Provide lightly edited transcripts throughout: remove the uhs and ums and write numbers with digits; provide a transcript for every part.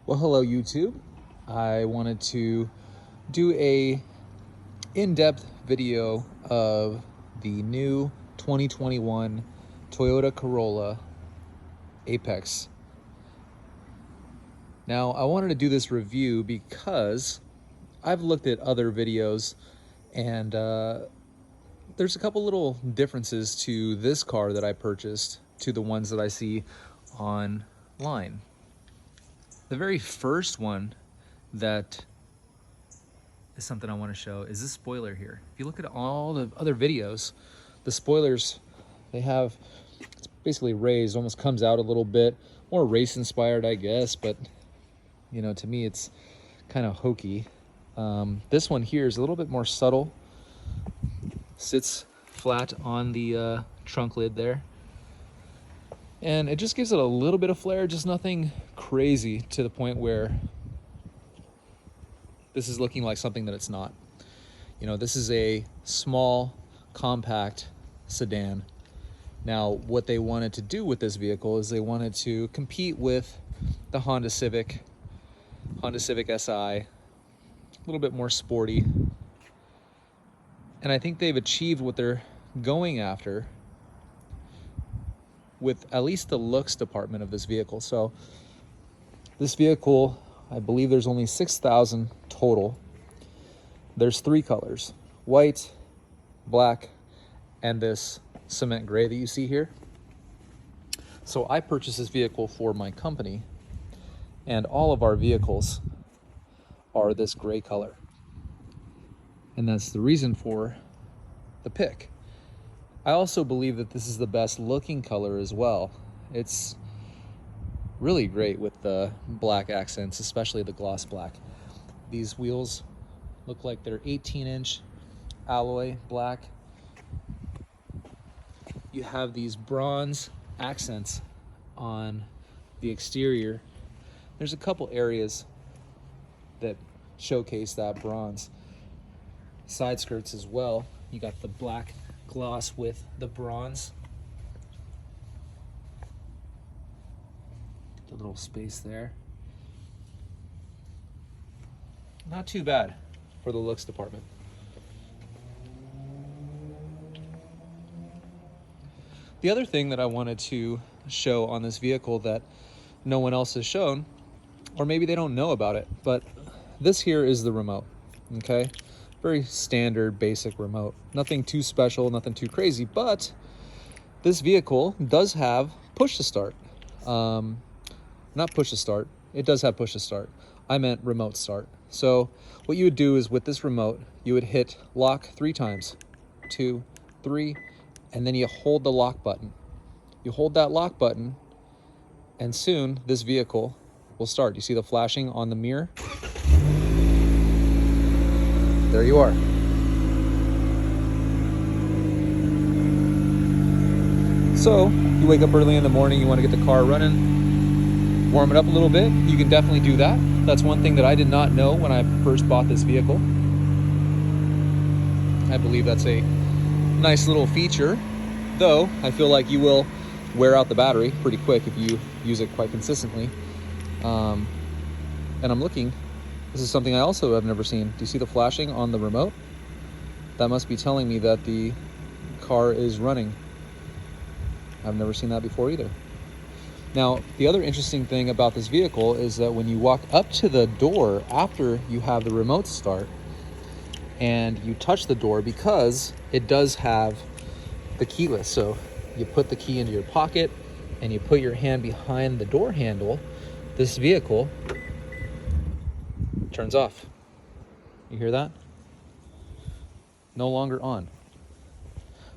Well, hello YouTube. I wanted to do a in-depth video of the new 2021 Toyota Corolla Apex. Now, I wanted to do this review because I've looked at other videos and there's a couple little differences to this car that I purchased to the ones that I see online. The very first one that is something I want to show is this spoiler here. If you look at all the other videos, the spoilers, it's basically raised, almost comes out a little bit, more race inspired, I guess, but you know, to me it's kind of hokey. This one here is a little bit more subtle, sits flat on the trunk lid there, and it just gives it a little bit of flair, just nothing crazy to the point where this is looking like something that it's not. You know, this is a small, compact sedan. Now, what they wanted to do with this vehicle is they wanted to compete with the Honda Civic SI, a little bit more sporty. And I think they've achieved what they're going after with at least the looks department of this vehicle. So this vehicle, I believe there's only 6,000 total. There's three colors: white, black, and this cement gray that you see here. So I purchased this vehicle for my company, and all of our vehicles are this gray color. And that's the reason for the pick. I also believe that this is the best looking color as well. It's really great with the black accents, especially the gloss black. These wheels look like they're 18-inch alloy black. You have these bronze accents on the exterior. There's a couple areas that showcase that bronze. Side skirts as well. You got the black gloss with the bronze. The little space there. Not too bad for the looks department. The other thing that I wanted to show on this vehicle that no one else has shown, or maybe they don't know about it, but this here is the remote, okay? Very standard, basic remote. Nothing too special, nothing too crazy, but this vehicle does have push to start. Not push to start, it does have push to start. I meant remote start. So what you would do is with this remote, you would hit lock 3 times, 2, 3, and then you hold the lock button. You hold that lock button, and soon this vehicle will start. You see the flashing on the mirror? There you are. So you wake up early in the morning, you want to get the car running, warm it up a little bit, you can definitely do that. That's one thing that I did not know when I first bought this vehicle. I believe that's a nice little feature, though I feel like you will wear out the battery pretty quick if you use it quite consistently. And I'm looking, this is something I also have never seen. Do you see the flashing on the remote? That must be telling me that the car is running. I've never seen that before either. Now, the other interesting thing about this vehicle is that when you walk up to the door after you have the remote start and you touch the door, because it does have the keyless, so you put the key into your pocket and you put your hand behind the door handle, this vehicle turns off. You hear that? No longer on.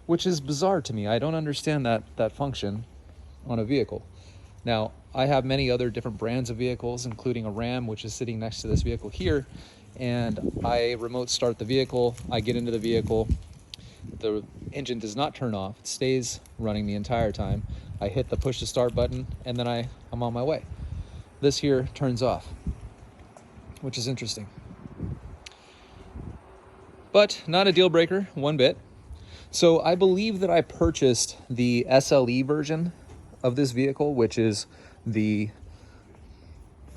Which is bizarre to me. I don't understand that function on a vehicle. Now, I have many other different brands of vehicles, including a Ram, which is sitting next to this vehicle here, and I remote start the vehicle, I get into the vehicle, the engine does not turn off, it stays running the entire time. I hit the push to start button, and then I'm on my way. This here turns off, which is interesting. But not a deal breaker, one bit. So I believe that I purchased the SLE version of this vehicle, which is the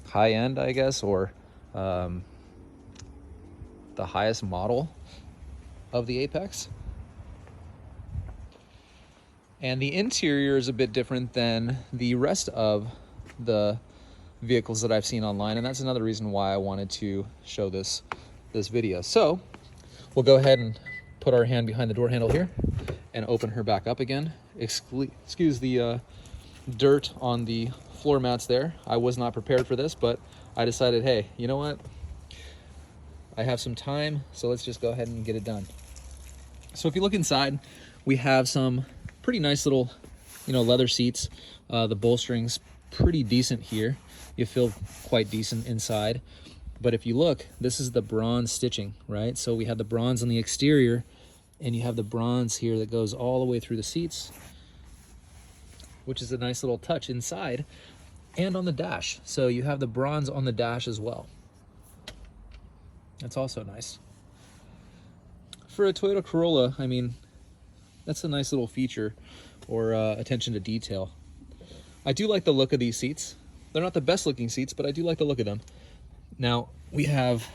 high end, I guess, or the highest model of the Apex. And the interior is a bit different than the rest of the vehicles that I've seen online, and that's another reason why I wanted to show this video. So we'll go ahead and put our hand behind the door handle here and open her back up again. Excuse the dirt on the floor mats there. I was not prepared for this, but I decided, hey, you know what? I have some time, so let's just go ahead and get it done. So if you look inside, we have some pretty nice little, leather seats. The bolstering's pretty decent here. You feel quite decent inside. But if you look, this is the bronze stitching, right? So we have the bronze on the exterior, and you have the bronze here that goes all the way through the seats, which is a nice little touch inside and on the dash. So you have the bronze on the dash as well. That's also nice. For a Toyota Corolla, I mean, that's a nice little feature or attention to detail. I do like the look of these seats. They're not the best looking seats, but I do like the look of them. Now, we have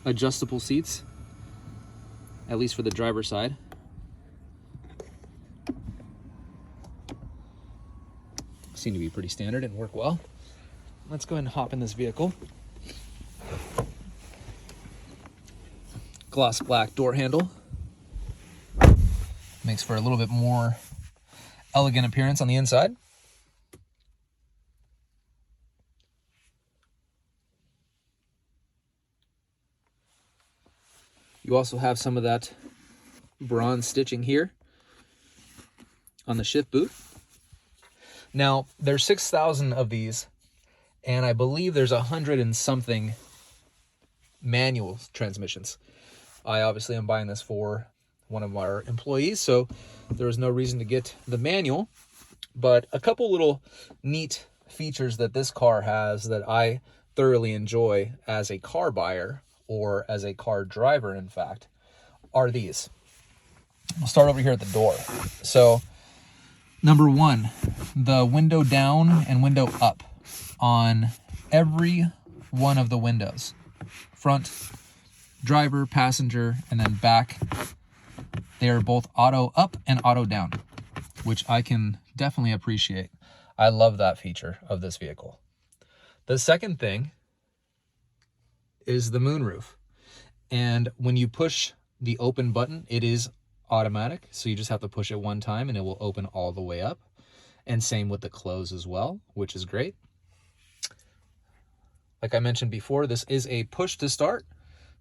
adjustable seats, at least for the driver's side. Seem to be pretty standard and work well. Let's go ahead and hop in this vehicle. Gloss black door handle. Makes for a little bit more elegant appearance on the inside. You also have some of that bronze stitching here on the shift boot. Now, there's 6,000 of these, and I believe there's 100 and something manual transmissions. I obviously am buying this for one of our employees, so there was no reason to get the manual. But a couple little neat features that this car has that I thoroughly enjoy as a car buyer, or as a car driver, in fact, are these. We'll start over here at the door. So, number one, the window down and window up on every one of the windows. Front, driver, passenger, and then back. They are both auto up and auto down, which I can definitely appreciate. I love that feature of this vehicle. The second thing is the moonroof. And when you push the open button, it is automatic. So you just have to push it one time and it will open all the way up. And same with the close as well, which is great. Like I mentioned before, this is a push to start.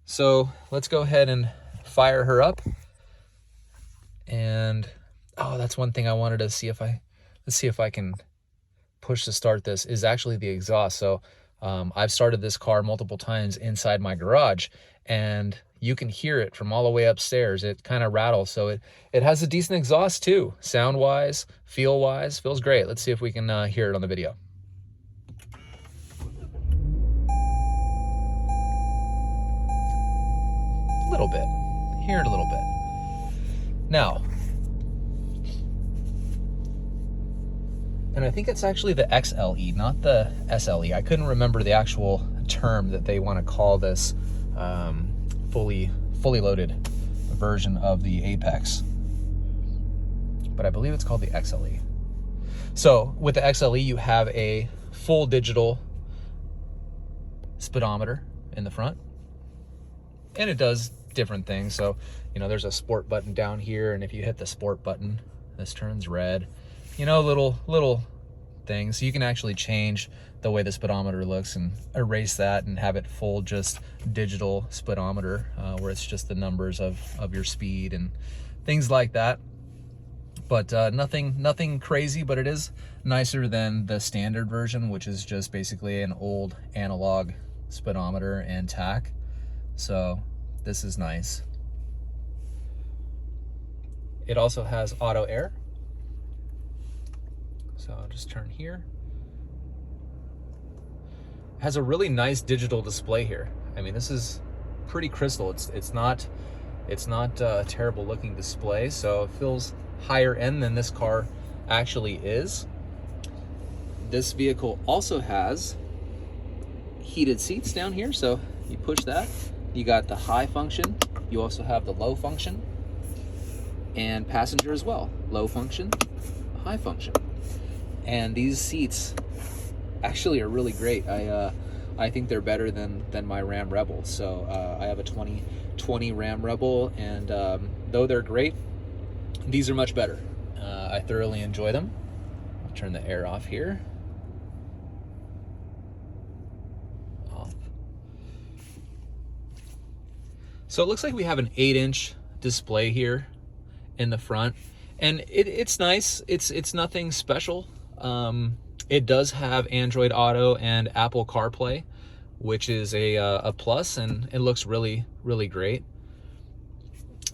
So let's go ahead and fire her up. And, oh, that's one thing I wanted to see if let's see if I can push to start this, is actually the exhaust. So I've started this car multiple times inside my garage, and you can hear it from all the way upstairs. It kind of rattles. So it has a decent exhaust too, sound-wise, feel-wise, feels great. Let's see if we can hear it on the video. A little bit. Hear it a little bit. Now, and I think it's actually the XLE, not the SLE. I couldn't remember the actual term that they want to call this fully loaded version of the Apex, but I believe it's called the XLE. So with the XLE, you have a full digital speedometer in the front, and it does different things. So, there's a sport button down here, and if you hit the sport button, this turns red. Little things. So you can actually change the way the speedometer looks and erase that and have it full just digital speedometer, where it's just the numbers of your speed and things like that. But nothing crazy, but it is nicer than the standard version, which is just basically an old analog speedometer and tach. So this is nice. It also has auto air. So I'll just turn here. It has a really nice digital display here. I mean, this is pretty crystal. It's not a terrible looking display, so it feels higher end than this car actually is. This vehicle also has heated seats down here, so you push that, you got the high function, you also have the low function, and passenger as well, low function, high function. And these seats actually are really great. I think they're better than my Ram Rebel. So I have a 2020 Ram Rebel, and though they're great, these are much better. I thoroughly enjoy them. I'll turn the air off here. Off. So it looks like we have an 8-inch display here in the front, and it's nice. It's nothing special. It does have Android Auto and Apple CarPlay, which is a plus, and it looks really, really great.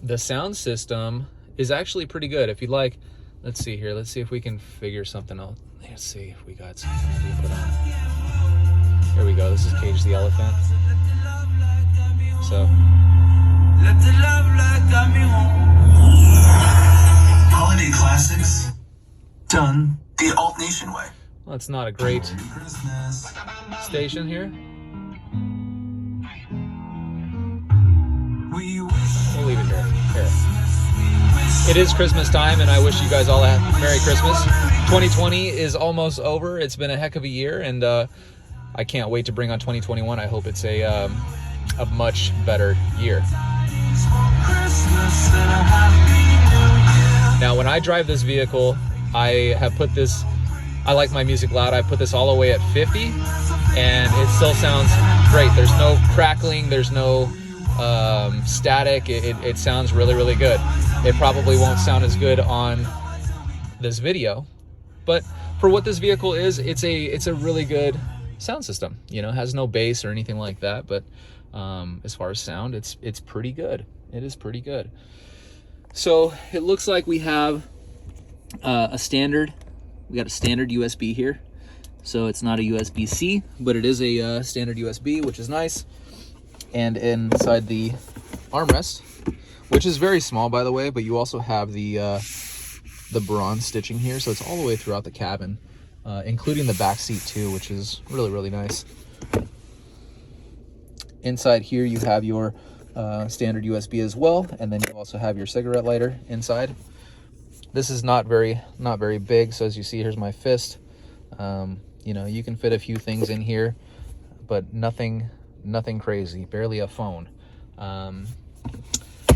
The sound system is actually pretty good. If you'd like, let's see here. Let's see if we can figure something out. Let's see if we got something we can put on. Here we go. This is Cage the Elephant. So. Holiday classics done the Alt Nation way. Well, it's not a great station here. We'll leave it here. It is Christmas time, and I wish you guys all a Merry Christmas. 2020 is almost over. It's been a heck of a year, and I can't wait to bring on 2021. I hope it's a much better year. Now, when I drive this vehicle, I have put this, I like my music loud. I put this all the way at 50, and it still sounds great. There's no crackling, there's no static. It sounds really, really good. It probably won't sound as good on this video, but for what this vehicle is, it's a really good sound system. You know, it has no bass or anything like that, but as far as sound, it's pretty good. It is pretty good. So it looks like we have we got a standard USB here. So it's not a USB-C, but it is a standard USB, which is nice. And inside the armrest, which is very small, by the way, but you also have the bronze stitching here, so it's all the way throughout the cabin, including the back seat too, which is really, really nice. Inside here, you have your standard USB as well, and then you also have your cigarette lighter inside. This is not very big, so as you see, here's my fist. You know, you can fit a few things in here, but nothing crazy, barely a phone.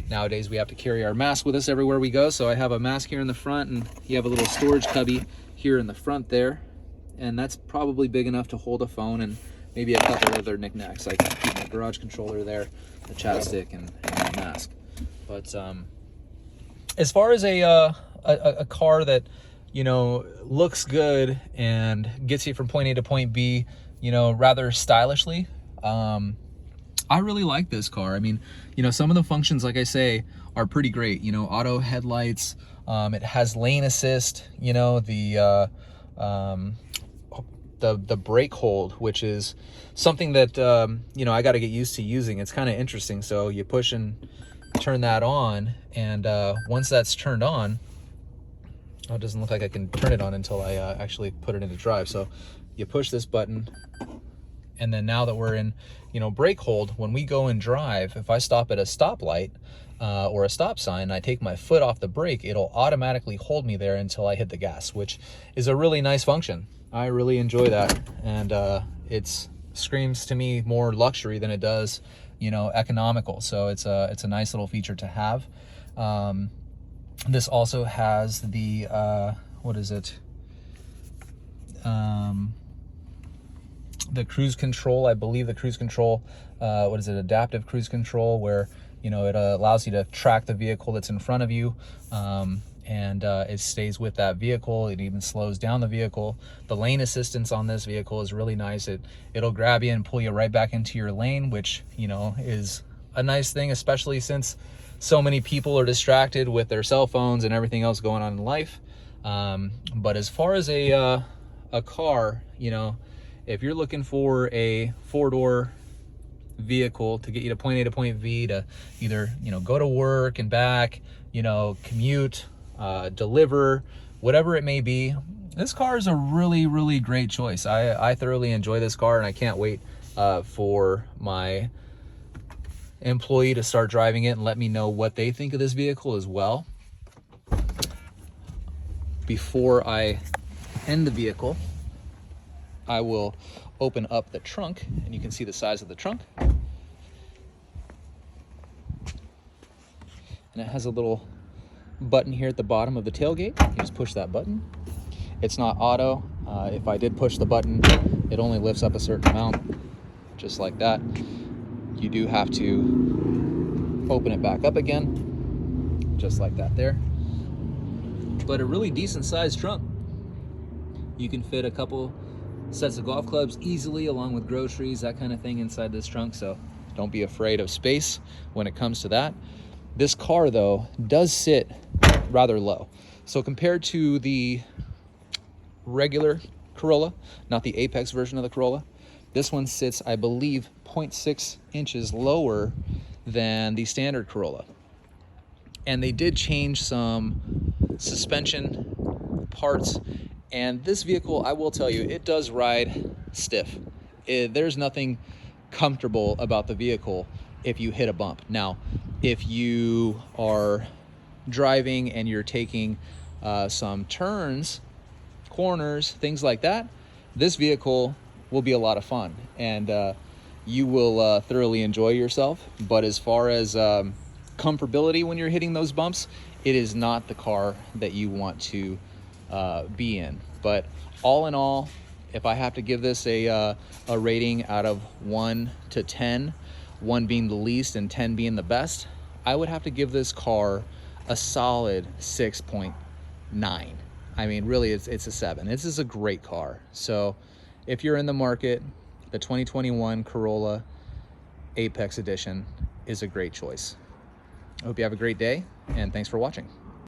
Nowadays we have to carry our mask with us everywhere we go, so I have a mask here in the front, and you have a little storage cubby here in the front there, and that's probably big enough to hold a phone and maybe a couple other knickknacks. I can keep my garage controller there, the chapstick, and my mask. But as far as a car that, you know, looks good and gets you from point A to point B, you know, rather stylishly, I really like this car. I mean, you know, some of the functions, like I say, are pretty great. You know, auto headlights, it has lane assist, you know, the brake hold, which is something that, you know, I got to get used to using. It's kind of interesting. So you push and turn that on, and once that's turned on, oh, it doesn't look like I can turn it on until I actually put it into drive. So you push this button, and then now that we're in, you know, brake hold, when we go and drive, if I stop at a stoplight or a stop sign, I take my foot off the brake, it'll automatically hold me there until I hit the gas, which is a really nice function. I really enjoy that, and it screams to me more luxury than it does, you know, economical. So it's a nice little feature to have. This also has the what is it? The cruise control. I believe the cruise control, what is it? Adaptive cruise control, where, you know, it allows you to track the vehicle that's in front of you, and it stays with that vehicle. It even slows down the vehicle. The lane assistance on this vehicle is really nice. It'll grab you and pull you right back into your lane, which, you know, is a nice thing, especially since so many people are distracted with their cell phones and everything else going on in life. But as far as a car, you know, if you're looking for a four-door vehicle to get you to point A to point B, to either, you know, go to work and back, you know, commute, deliver, whatever it may be, This car is a really, really great choice. I thoroughly enjoy this car, and I can't wait for my employee to start driving it and let me know what they think of this vehicle as well. Before I end the vehicle, I will open up the trunk, and you can see the size of the trunk. And it has a little button here at the bottom of the tailgate. You just push that button. It's not auto. If I did push the button, it only lifts up a certain amount, just like that. You do have to open it back up again, just like that there. But a really decent sized trunk. You can fit a couple sets of golf clubs easily, along with groceries, that kind of thing, inside this trunk, so don't be afraid of space when it comes to that. This car, though, does sit rather low. So compared to the regular Corolla, not the Apex version of the Corolla, this one sits, I believe, 0.6 inches lower than the standard Corolla. And they did change some suspension parts, and this vehicle, I will tell you, it does ride stiff. There's nothing comfortable about the vehicle if you hit a bump. Now, if you are driving and you're taking some turns, corners, things like that, this vehicle will be a lot of fun, and you will thoroughly enjoy yourself. But as far as comfortability when you're hitting those bumps, it is not the car that you want to be in. But all in all, if I have to give this a rating out of 1 to 10, 1 being the least and 10 being the best, I would have to give this car a solid 6.9. I mean, really, it's a 7. This is a great car. So if you're in the market, the 2021 Corolla Apex Edition is a great choice. I hope you have a great day, and thanks for watching.